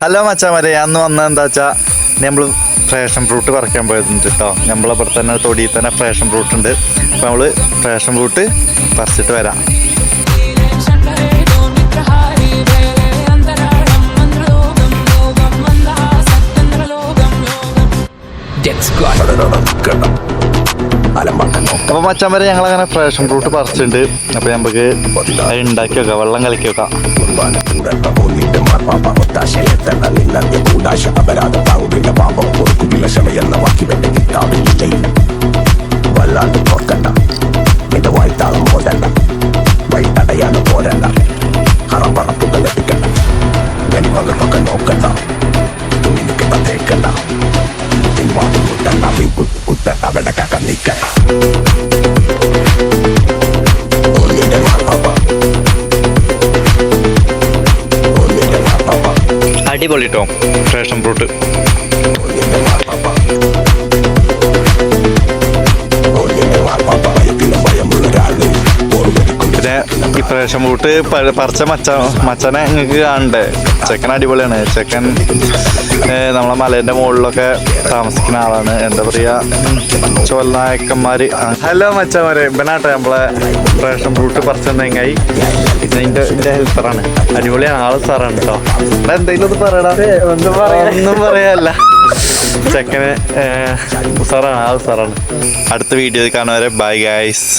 Hello മച്ചാമാരെ, അന്ന് വന്നത് എന്താ വെച്ചാൽ നമ്മൾ ഫ്രേഷൻ ഫ്രൂട്ട് പറിക്കാൻ പോയിട്ടുണ്ട് കേട്ടോ. നമ്മളിവിടെ തന്നെ തൊടിയിൽ തന്നെ ഫ്രേഷൻ ഫ്രൂട്ട് ഉണ്ട്. അപ്പോൾ നമ്മൾ ഫ്രേഷൻ ഫ്രൂട്ട് പറിച്ചിട്ട് വരാം. അപ്പോൾ മച്ചാമാരെ, ഞങ്ങളങ്ങനെ ഫ്രേഷൻ ഫ്രൂട്ട് പറിച്ചിട്ടുണ്ട്. അപ്പോൾ നമുക്ക് അത് ഉണ്ടാക്കി വെക്കാം, വെള്ളം കലക്കി വെക്കാം. വല്ലാണ്ട് നോക്കണ്ട, നിന്റെ വാഴ്ത്താളം പോരണ്ട, വൈതടയാണ് പോരണ്ട, ഹറപ്പറപ്പുകൾ ലഭിക്കണ്ട, ഗനിമകളൊക്കെ നോക്കണ്ട, തുണിക്ക് തേക്കണ്ട, പിൻവാതി മുട്ടണ്ട, കുത്തണ്ട, വെടക്ക നീക്കണ്ട. അടിപൊളി ട്ടോ ഫ്രേഷൻ ഫ്രൂട്ട്. പിന്നെ ഈ ഫ്രേഷൻ ഫ്രൂട്ട് പറിച്ച മച്ചനെ നിങ്ങൾക്ക് കാണണ്ടേ? ചെക്കൻ അടിപൊളിയാണ്. ചെക്കൻ നമ്മളെ മലേൻ്റെ മുകളിലൊക്കെ താമസിക്കുന്ന ആളാണ്. എന്താ പറയുക, ചോലനായക്കന്മാർ. ഹലോ മച്ചന്മാരെ, ഇവനാട്ടെ നമ്മളെ ഫ്രേഷൻ ഫ്രൂട്ട് പറിച്ചെന്നെങ്ങായി. ഇതിൻ്റെ ഹെൽപ്പറാണ്. അടിപൊളിയാണ്, ആള് സാറാണ് കേട്ടോ. എന്തെങ്കിലും ഒന്ന് പറയടാ. ഒന്നും പറയാല്ല. ചെക്കന് സാറാണ്, ആള് സാറാണ്. അടുത്ത വീഡിയോയിൽ കാണുന്നവരെ ബൈ ഗൈസ്.